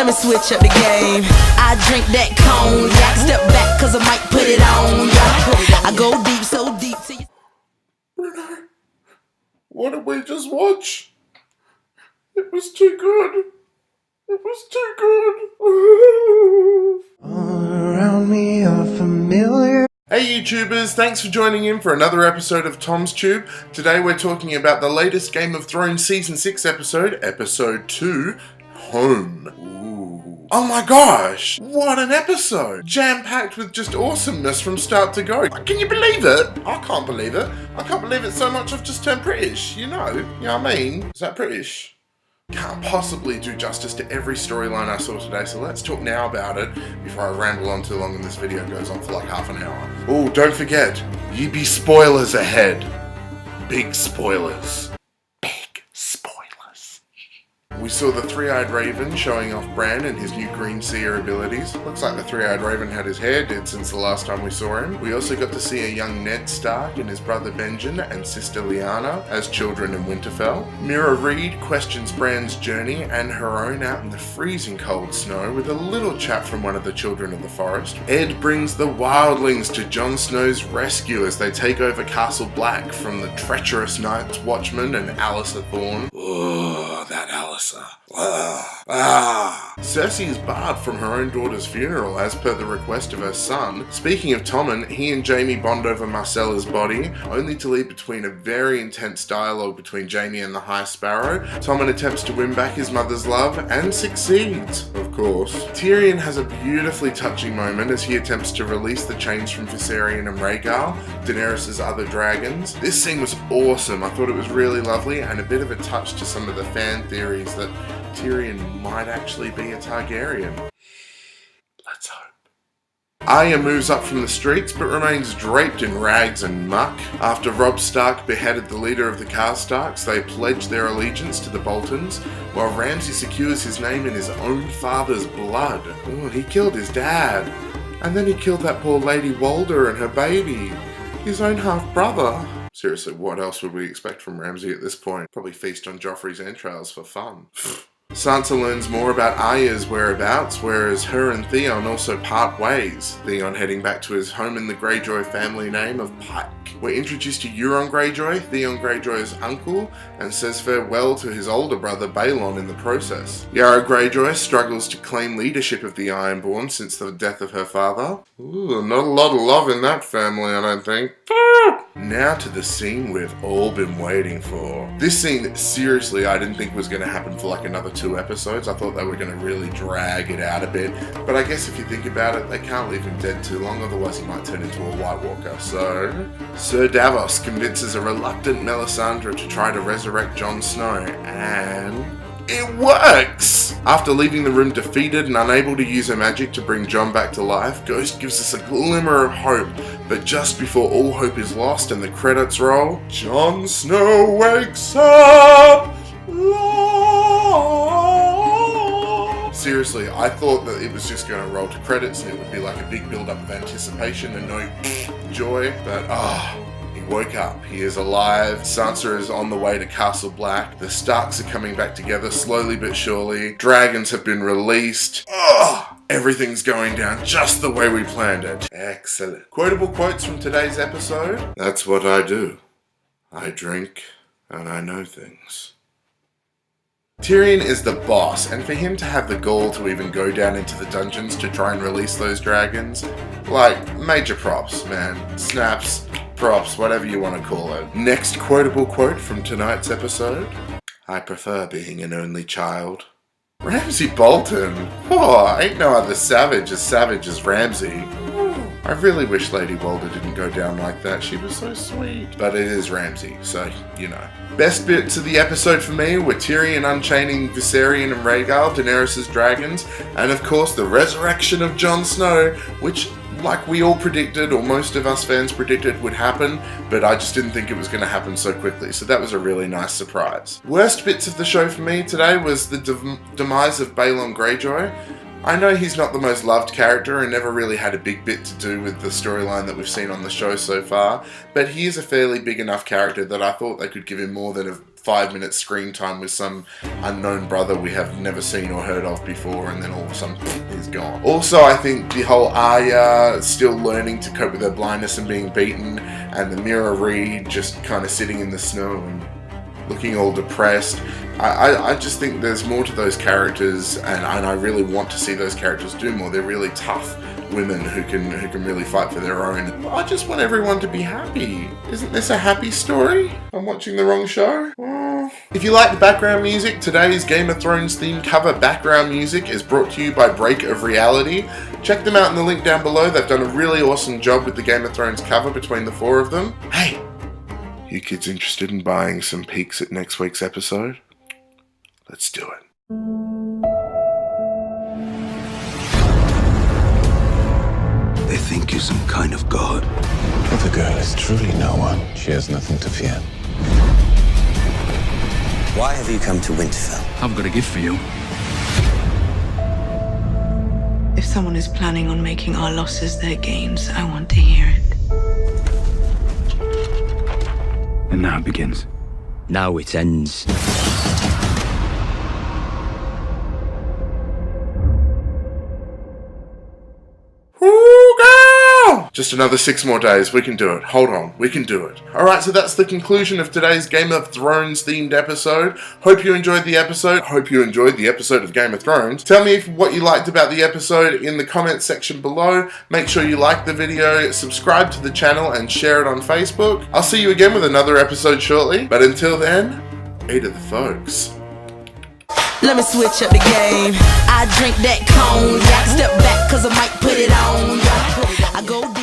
Let me switch up the game. I drink that cognac. Step back cause I might put it on ya. I go deep, so deep to you. Bruno, what did we just watch? It was too good. It was too good. All around me are familiar. Hey YouTubers, thanks for joining in for another episode of TomsTube. Today we're talking about the latest Game of Thrones Season 6 episode, Episode 2, Home. Ooh. Oh my gosh, what an episode! Jam-packed with just awesomeness from start to go. Can you believe it? I can't believe it. I can't believe it so much I've just turned British, you know what I mean? Is that British? Can't possibly do justice to every storyline I saw today, so let's talk now about it before I ramble on too long and this video goes on for like half an hour. Oh, don't forget, ye be spoilers ahead. Big spoilers. Big spoilers. We saw the three-eyed raven showing off Bran and his new green seer abilities. Looks like the three-eyed raven had his hair did since the last time we saw him. We also got to see a young Ned Stark and his brother Benjen and sister Lyanna as children in Winterfell. Mira Reed questions Bran's journey and her own out in the freezing cold snow with a little chat from one of the children of the forest. Ed brings the wildlings to Jon Snow's rescue as they take over Castle Black from the treacherous Night's Watchman and Alyssa Thorne. Oh, that Alyssa. Cersei is barred from her own daughter's funeral as per the request of her son. Speaking of Tommen, he and Jaime bond over Marcella's body, only to lead between a very intense dialogue between Jaime and the High Sparrow. Tommen attempts to win back his mother's love and succeeds, of course. Tyrion has a beautifully touching moment as he attempts to release the chains from Viserion and Rhaegal, Daenerys' other dragons. This scene was awesome. I thought it was really lovely and a bit of a touch to some of the fan theories that Tyrion might actually be a Targaryen. Let's hope. Arya moves up from the streets but remains draped in rags and muck. After Robb Stark beheaded the leader of the Karstarks, they pledge their allegiance to the Boltons, while Ramsay secures his name in his own father's blood. Oh, he killed his dad. And then he killed that poor Lady Walder and her baby. His own half-brother. Seriously, what else would we expect from Ramsay at this point? Probably feast on Joffrey's entrails for fun. Sansa learns more about Arya's whereabouts, whereas her and Theon also part ways. Theon heading back to his home in the Greyjoy family name of Pike. We're introduced to Euron Greyjoy, Theon Greyjoy's uncle, and says farewell to his older brother Balon in the process. Yara Greyjoy struggles to claim leadership of the Ironborn since the death of her father. Ooh, not a lot of love in that family, I don't think. Now to the scene we've all been waiting for. This scene, seriously, I didn't think was going to happen for like another 2 episodes. I thought they were going to really drag it out a bit. But I guess if you think about it, they can't leave him dead too long, otherwise he might turn into a White Walker. So, Sir Davos convinces a reluctant Melisandre to try to resurrect Jon Snow, and it works! After leaving the room defeated and unable to use her magic to bring Jon back to life, Ghost gives us a glimmer of hope, but just before all hope is lost and the credits roll, Jon Snow wakes up! Seriously, I thought that it was just going to roll to credits and it would be like a big build-up of anticipation and no joy, but he woke up, he is alive, Sansa is on the way to Castle Black, the Starks are coming back together slowly but surely, dragons have been released, everything's going down just the way we planned it. Excellent. Quotable quotes from today's episode. That's what I do. I drink and I know things. Tyrion is the boss, and for him to have the gall to even go down into the dungeons to try and release those dragons, like, major props, man. Snaps, props, whatever you want to call it. Next quotable quote from tonight's episode. I prefer being an only child. Ramsay Bolton. Oh, ain't no other savage as Ramsay. I really wish Lady Walder didn't go down like that. She was so sweet. But it is Ramsay, so, you know. Best bits of the episode for me were Tyrion unchaining Viserion and Rhaegal, Daenerys' dragons, and of course the resurrection of Jon Snow, which, like we all predicted, or most of us fans predicted, would happen, but I just didn't think it was going to happen so quickly, so that was a really nice surprise. Worst bits of the show for me today was the demise of Balon Greyjoy. I know he's not the most loved character and never really had a big bit to do with the storyline that we've seen on the show so far, but he is a fairly big enough character that I thought they could give him more than a 5-minute screen time with some unknown brother we have never seen or heard of before, and then all of a sudden he's gone. Also, I think the whole Arya still learning to cope with her blindness and being beaten, and the Mira Reed just kind of sitting in the snow and looking all depressed. I just think there's more to those characters, and I really want to see those characters do more. They're really tough women who can really fight for their own. I just want everyone to be happy. Isn't this a happy story? I'm watching the wrong show? Oh. If you like the background music, today's Game of Thrones themed cover background music is brought to you by Break of Reality. Check them out in the link down below. They've done a really awesome job with the Game of Thrones cover between the 4 of them. Hey, you kids interested in buying some peeks at next week's episode? Let's do it. They think you're some kind of god. But the girl is truly no one. She has nothing to fear. Why have you come to Winterfell? I've got a gift for you. If someone is planning on making our losses their gains, I want to hear it. And now it begins. Now it ends. Just another 6 more days. We can do it. Hold on. We can do it. Alright, so that's the conclusion of today's Game of Thrones themed episode. Hope you enjoyed the episode. Hope you enjoyed the episode of Game of Thrones. Tell me what you liked about the episode in the comments section below. Make sure you like the video, subscribe to the channel, and share it on Facebook. I'll see you again with another episode shortly. But until then, eat of the folks. Let me switch up the game. I drink that cognac. Step back cause I might put it on. I go deep.